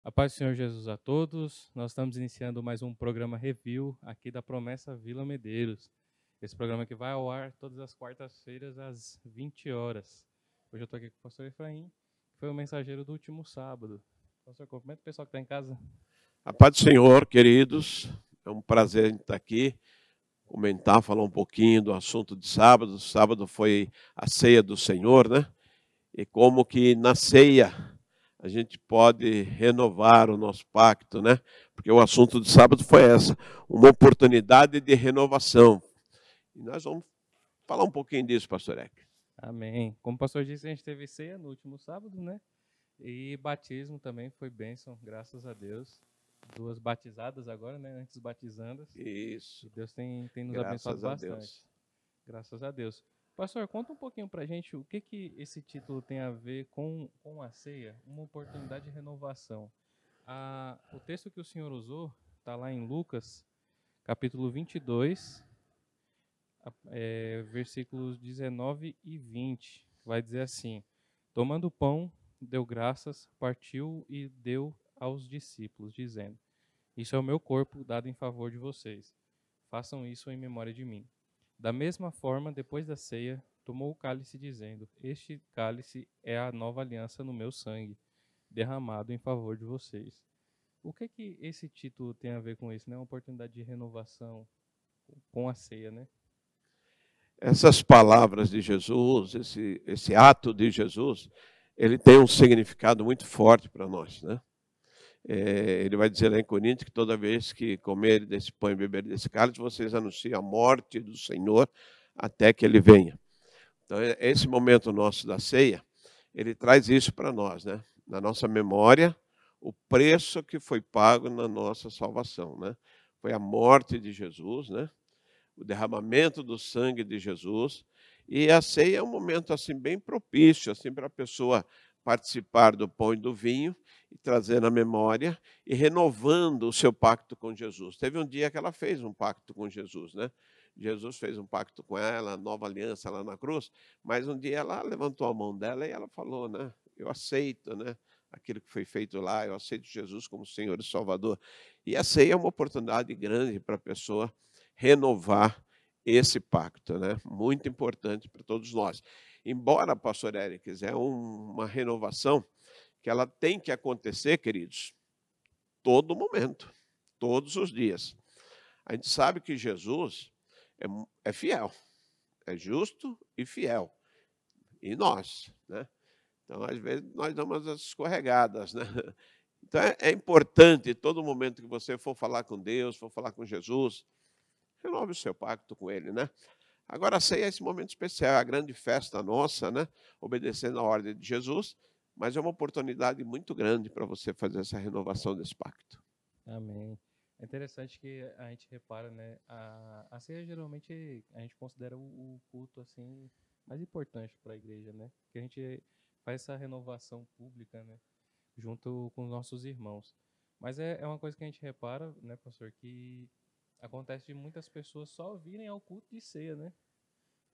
A paz do Senhor Jesus a todos. Nós estamos iniciando mais um programa review aqui da Promessa Vila Medeiros. Esse programa que vai ao ar todas as quartas-feiras às 20 horas. Hoje eu estou aqui com o pastor Efraim, que foi o mensageiro do último sábado. Pastor, cumprimenta o pessoal que está em casa. A paz do Senhor, queridos. É um prazer a gente estar aqui, comentar, falar um pouquinho do assunto de sábado. Sábado foi a ceia do Senhor, né? E como que na ceia a gente pode renovar o nosso pacto, né? Porque o assunto de sábado foi essa, uma oportunidade de renovação. E nós vamos falar um pouquinho disso, pastor Eck. Amém. Como o pastor disse, a gente teve ceia no último sábado, né? E batismo também foi bênção, graças a Deus. 2 batizadas agora, né? Antes batizandas. Isso. E Deus tem nos Graças abençoado a bastante. Deus. Graças a Deus. Pastor, conta um pouquinho pra gente o que esse título tem a ver com a ceia, uma oportunidade de renovação. O texto que o senhor usou está lá em Lucas, capítulo 22, versículos 19 e 20. Vai dizer assim: Tomando o pão, deu graças, partiu e deu aos discípulos, dizendo: Isso é o meu corpo dado em favor de vocês. Façam isso em memória de mim. Da mesma forma, depois da ceia, tomou o cálice, dizendo: Este cálice é a nova aliança no meu sangue, derramado em favor de vocês. O que esse título tem a ver com isso, né? Uma oportunidade de renovação com a ceia, né? Essas palavras de Jesus, esse ato de Jesus, ele tem um significado muito forte para nós, né? Ele vai dizer lá em Coríntios que toda vez que comer desse pão e beber desse cálice, vocês anunciam a morte do Senhor até que ele venha. Então, esse momento nosso da ceia, ele traz isso para nós, né? Na nossa memória, o preço que foi pago na nossa salvação, né? Foi a morte de Jesus, né? O derramamento do sangue de Jesus. E a ceia é um momento assim bem propício assim para a pessoa participar do pão e do vinho e trazer na memória e renovando o seu pacto com Jesus. Teve um dia que ela fez um pacto com Jesus, né? Jesus fez um pacto com ela, nova aliança lá na cruz, mas um dia ela levantou a mão dela e ela falou, né? Eu aceito, né? Aquilo que foi feito lá, eu aceito Jesus como Senhor e Salvador. E a ceia é uma oportunidade grande para a pessoa renovar esse pacto, né? Muito importante para todos nós. Embora, pastor Eric, é uma renovação que ela tem que acontecer, queridos, todo momento, todos os dias. A gente sabe que Jesus é fiel, é justo e fiel. E nós, né? Então, às vezes, nós damos as escorregadas, né? Então, é importante, todo momento que você for falar com Deus, for falar com Jesus, renove o seu pacto com ele, né? Agora, a ceia é esse momento especial, a grande festa nossa, né? Obedecendo a ordem de Jesus, mas é uma oportunidade muito grande para você fazer essa renovação desse pacto. Amém. É interessante que a gente repara, né? A ceia geralmente a gente considera o culto assim mais importante para a igreja, né? Que a gente faz essa renovação pública, né? Junto com os nossos irmãos. Mas é uma coisa que a gente repara, né, pastor, que acontece de muitas pessoas só virem ao culto de ceia, né?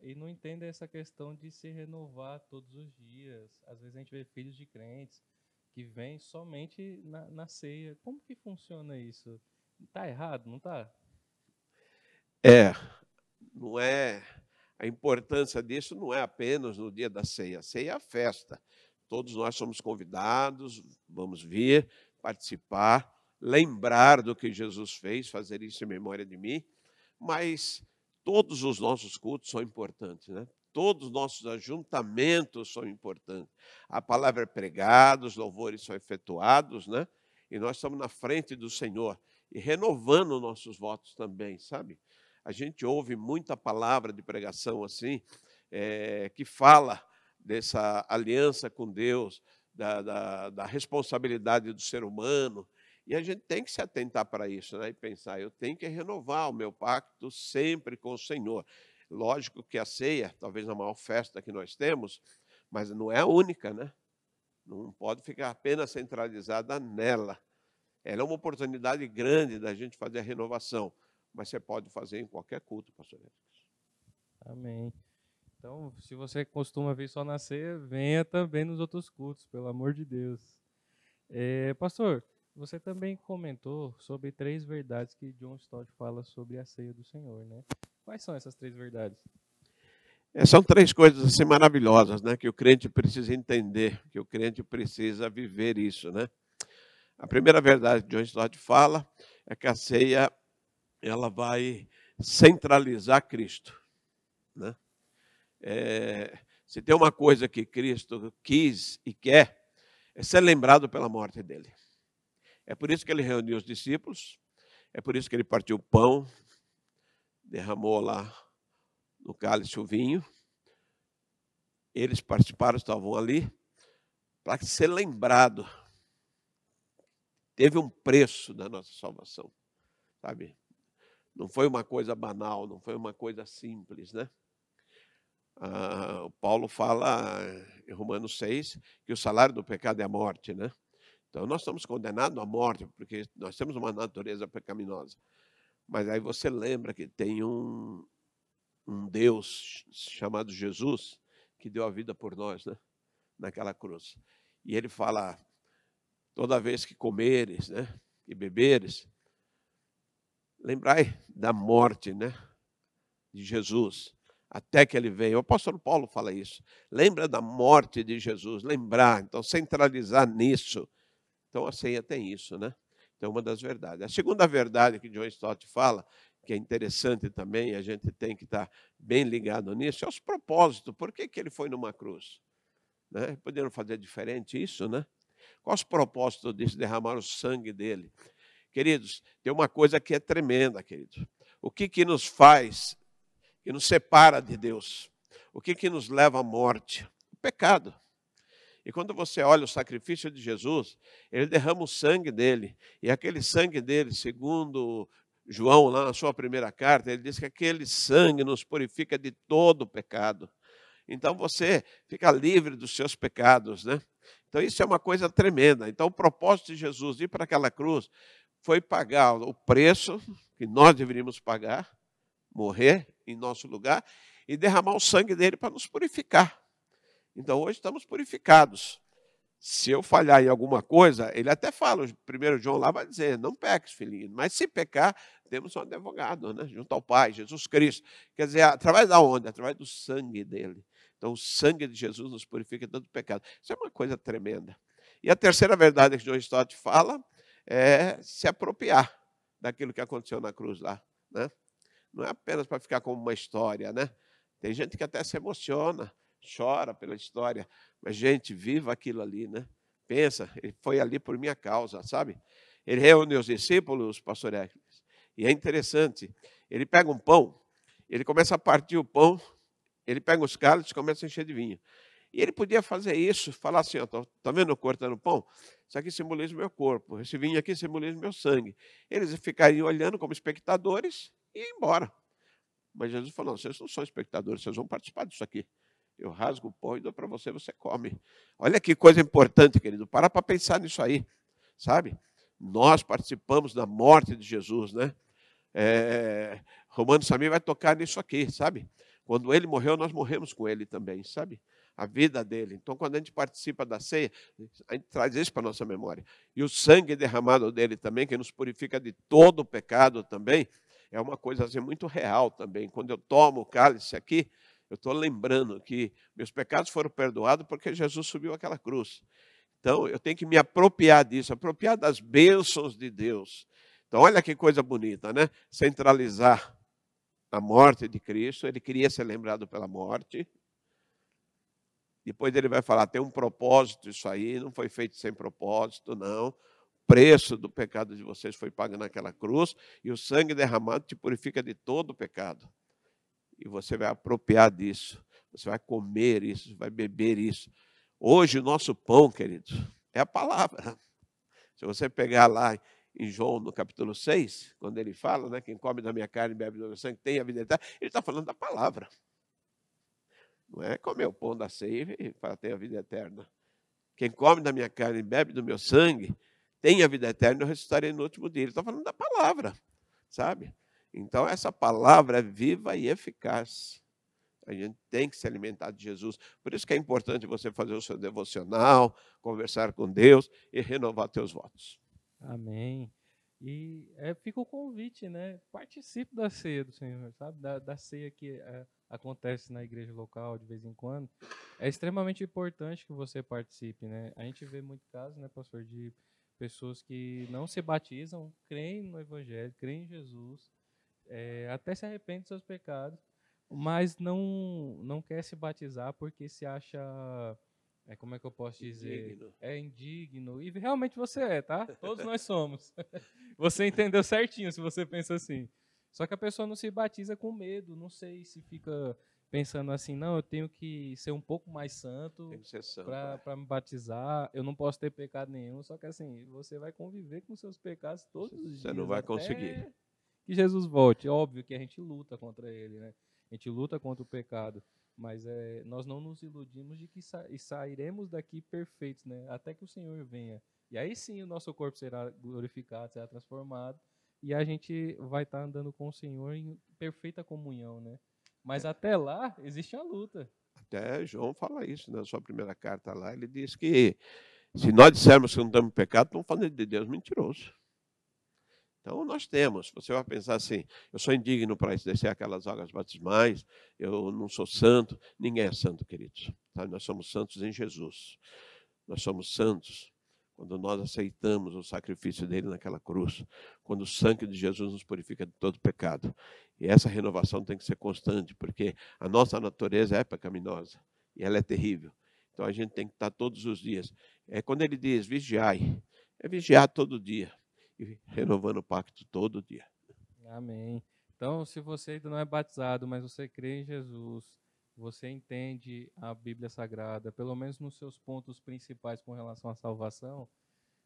E não entendem essa questão de se renovar todos os dias. Às vezes a gente vê filhos de crentes que vêm somente na ceia. Como que funciona isso? Tá errado, não tá? Não é a importância disso não é apenas no dia da ceia. A ceia é a festa. Todos nós somos convidados, vamos vir, participar, lembrar do que Jesus fez, fazer isso em memória de mim, mas todos os nossos cultos são importantes, né? Todos os nossos ajuntamentos são importantes. A palavra é pregada, os louvores são efetuados, né? E nós estamos na frente do Senhor e renovando nossos votos também, sabe? A gente ouve muita palavra de pregação assim, que fala dessa aliança com Deus, da responsabilidade do ser humano, e a gente tem que se atentar para isso, né? E pensar, eu tenho que renovar o meu pacto sempre com o Senhor. Lógico que a ceia, talvez a maior festa que nós temos, mas não é a única, né? Não pode ficar apenas centralizada nela. Ela é uma oportunidade grande da gente fazer a renovação, mas você pode fazer em qualquer culto, pastor. Amém. Então, se você costuma vir só na ceia, venha também nos outros cultos, pelo amor de Deus. Pastor, Você também comentou sobre 3 verdades que John Stott fala sobre a ceia do Senhor, né? Quais são essas 3 verdades? São 3 coisas assim maravilhosas, né? Que o crente precisa entender, que o crente precisa viver isso, né? A primeira verdade que John Stott fala é que a ceia ela vai centralizar Cristo, né? Se tem uma coisa que Cristo quis e quer, é ser lembrado pela morte dele. É por isso que ele reuniu os discípulos, é por isso que ele partiu o pão, derramou lá no cálice o vinho. Eles participaram, estavam ali, para ser lembrado. Teve um preço da nossa salvação, sabe? Não foi uma coisa banal, não foi uma coisa simples, né? O Paulo fala em Romanos 6 que o salário do pecado é a morte, né? Então nós estamos condenados à morte, porque nós temos uma natureza pecaminosa. Mas aí você lembra que tem um Deus chamado Jesus que deu a vida por nós, né? Naquela cruz. E ele fala, toda vez que comeres, né? E beberes, lembrai da morte, né? De Jesus, até que ele venha. O apóstolo Paulo fala isso. Lembra da morte de Jesus, lembrar, então centralizar nisso. Então a ceia tem isso, né? Então uma das verdades. A segunda verdade que John Stott fala, que é interessante também, a gente tem que estar bem ligado nisso, é os propósitos. Por que ele foi numa cruz? Né? Poderiam fazer diferente isso, né? Qual os propósitos disso, derramar o sangue dele? Queridos, tem uma coisa que é tremenda, queridos. O que nos faz, que nos separa de Deus? O que nos leva à morte? O pecado. E quando você olha o sacrifício de Jesus, ele derrama o sangue dele. E aquele sangue dele, segundo João, lá na sua primeira carta, ele diz que aquele sangue nos purifica de todo o pecado. Então você fica livre dos seus pecados, né? Então isso é uma coisa tremenda. Então o propósito de Jesus ir para aquela cruz foi pagar o preço que nós deveríamos pagar, morrer em nosso lugar e derramar o sangue dele para nos purificar. Então hoje estamos purificados. Se eu falhar em alguma coisa, ele até fala, o 1 João lá vai dizer, não peques, filhinho. Mas se pecar, temos um advogado, né? Junto ao Pai, Jesus Cristo. Quer dizer, através da onde? Através do sangue dele. Então o sangue de Jesus nos purifica de todo pecado. Isso é uma coisa tremenda. E a terceira verdade que John Stott fala é se apropriar daquilo que aconteceu na cruz lá, né? Não é apenas para ficar como uma história, né? Tem gente que até se emociona, chora pela história, mas, gente, viva aquilo ali, né? Pensa, ele foi ali por minha causa, sabe? Ele reúne os discípulos, pastor Hércules, e é interessante, ele pega um pão, ele começa a partir o pão, ele pega os cálices e começa a encher de vinho. E ele podia fazer isso, falar assim, está vendo eu cortando o pão? Isso aqui simboliza o meu corpo, esse vinho aqui simboliza o meu sangue. Eles ficariam olhando como espectadores e iam embora. Mas Jesus falou, não, vocês não são espectadores, vocês vão participar disso aqui. Eu rasgo o pão e dou para você, você come. Olha que coisa importante, querido. Para pensar nisso aí, sabe? Nós participamos da morte de Jesus, né? Romano Samir vai tocar nisso aqui, sabe? Quando ele morreu, nós morremos com ele também, sabe? A vida dele. Então, quando a gente participa da ceia, a gente traz isso para a nossa memória. E o sangue derramado dele também, que nos purifica de todo o pecado também, é uma coisa assim, muito real também. Quando eu tomo o cálice aqui, eu estou lembrando que meus pecados foram perdoados porque Jesus subiu aquela cruz. Então, eu tenho que me apropriar disso, apropriar das bênçãos de Deus. Então, olha que coisa bonita, né? Centralizar a morte de Cristo. Ele queria ser lembrado pela morte. Depois ele vai falar, tem um propósito isso aí, não foi feito sem propósito, não. O preço do pecado de vocês foi pago naquela cruz, e o sangue derramado te purifica de todo o pecado. E você vai apropriar disso, você vai comer isso, vai beber isso. Hoje o nosso pão, queridos, é a palavra. Se você pegar lá em João, no capítulo 6, quando ele fala, né, quem come da minha carne e bebe do meu sangue tem a vida eterna, ele está falando da palavra. Não é comer o pão da ceia e falar tem a vida eterna. Quem come da minha carne e bebe do meu sangue tem a vida eterna, eu ressuscitarei no último dia. Ele está falando da palavra, sabe? Então, essa palavra é viva e eficaz. A gente tem que se alimentar de Jesus. Por isso que é importante você fazer o seu devocional, conversar com Deus e renovar teus votos. Amém. E fica o convite, né? Participe da ceia do Senhor, sabe? Da ceia que acontece na igreja local de vez em quando. É extremamente importante que você participe, né? A gente vê muito caso, né, pastor, de pessoas que não se batizam, creem no Evangelho, creem em Jesus, até se arrependem dos seus pecados, mas não quer se batizar porque se acha, como é que eu posso dizer? Indigno. É indigno. E realmente você tá? Todos nós somos. Você entendeu certinho se você pensa assim. Só que a pessoa não se batiza com medo, não sei se fica pensando assim, não, eu tenho que ser um pouco mais santo Tem que ser santo. para me batizar, eu não posso ter pecado nenhum, só que assim, você vai conviver com seus pecados todos os Você dias não vai até conseguir. que Jesus volte. Óbvio que a gente luta contra ele, né? A gente luta contra o pecado, mas nós não nos iludimos de que sairemos daqui perfeitos, né? Até que o Senhor venha. E aí sim o nosso corpo será glorificado, será transformado, e a gente vai estar andando com o Senhor em perfeita comunhão, né? Mas até lá existe a luta. Até João fala isso na sua primeira carta lá. Ele diz que se nós dissermos que não temos pecado, estamos falando de Deus mentiroso. Então nós temos. Você vai pensar assim, eu sou indigno para descer aquelas águas batismais, eu não sou santo. Ninguém é santo, queridos. Sabe? Nós somos santos em Jesus. Nós somos santos quando nós aceitamos o sacrifício dele naquela cruz, quando o sangue de Jesus nos purifica de todo pecado. E essa renovação tem que ser constante, porque a nossa natureza é pecaminosa e ela é terrível. Então a gente tem que estar todos os dias. Quando ele diz vigiai, é vigiar todo dia e renovando o pacto todo dia. Amém. Então, se você ainda não é batizado, mas você crê em Jesus, você entende a Bíblia Sagrada, pelo menos nos seus pontos principais com relação à salvação,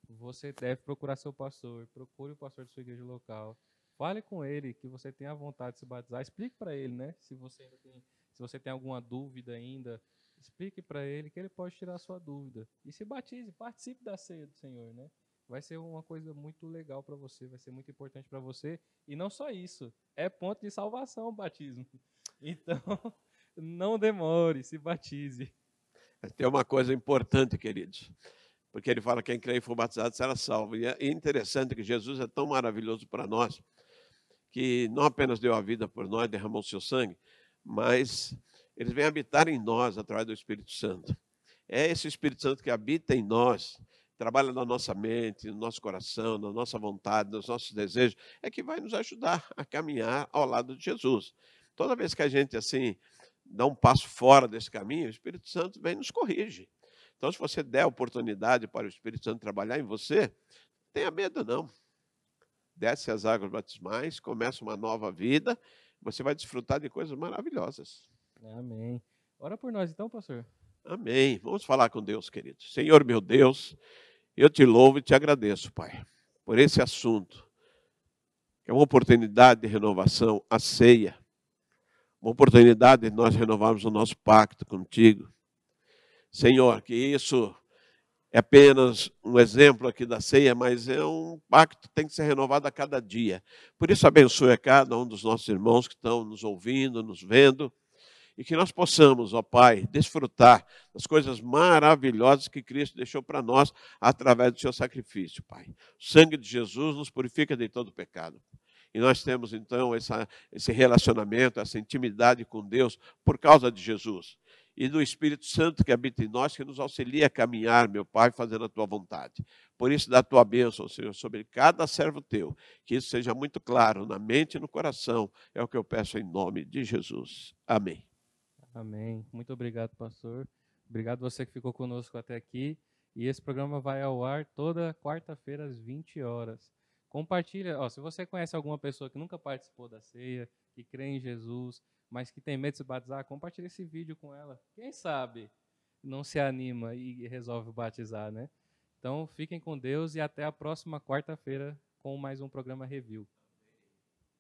você deve procurar seu pastor, procure o pastor de sua igreja local. Fale com ele que você tem a vontade de se batizar. Explique para ele, né? Se você tem alguma dúvida ainda, explique para ele que ele pode tirar a sua dúvida. E se batize, participe da ceia do Senhor, né? Vai ser uma coisa muito legal para você, vai ser muito importante para você. E não só isso, é ponto de salvação o batismo. Então, não demore, se batize. Tem uma coisa importante, queridos, porque ele fala que quem crê e for batizado será salvo. E é interessante que Jesus é tão maravilhoso para nós, que não apenas deu a vida por nós, derramou o seu sangue, mas ele vem habitar em nós através do Espírito Santo. É esse Espírito Santo que habita em nós, trabalha na nossa mente, no nosso coração, na nossa vontade, nos nossos desejos, é que vai nos ajudar a caminhar ao lado de Jesus. Toda vez que a gente assim dá um passo fora desse caminho, o Espírito Santo vem e nos corrige. Então, se você der oportunidade para o Espírito Santo trabalhar em você, tenha medo não. Desce as águas batismais, começa uma nova vida, você vai desfrutar de coisas maravilhosas. Amém. Ora por nós então, pastor. Amém. Vamos falar com Deus, querido. Senhor, meu Deus, eu te louvo e te agradeço, Pai, por esse assunto, que é uma oportunidade de renovação, a ceia, uma oportunidade de nós renovarmos o nosso pacto contigo. Senhor, que isso é apenas um exemplo aqui da ceia, mas é um pacto que tem que ser renovado a cada dia. Por isso, abençoe a cada um dos nossos irmãos que estão nos ouvindo, nos vendo, e que nós possamos, ó Pai, desfrutar das coisas maravilhosas que Cristo deixou para nós através do seu sacrifício, Pai. O sangue de Jesus nos purifica de todo pecado. E nós temos, então, esse relacionamento, essa intimidade com Deus por causa de Jesus. E do Espírito Santo que habita em nós, que nos auxilia a caminhar, meu Pai, fazendo a Tua vontade. Por isso, dá a Tua bênção, Senhor, sobre cada servo Teu. Que isso seja muito claro na mente e no coração. É o que eu peço em nome de Jesus. Amém. Amém. Muito obrigado, pastor. Obrigado você que ficou conosco até aqui. E esse programa vai ao ar toda quarta-feira às 20 horas. Compartilha, se você conhece alguma pessoa que nunca participou da ceia, que crê em Jesus, mas que tem medo de se batizar, compartilha esse vídeo com ela. Quem sabe não se anima e resolve batizar, né? Então, fiquem com Deus e até a próxima quarta-feira com mais um programa Review.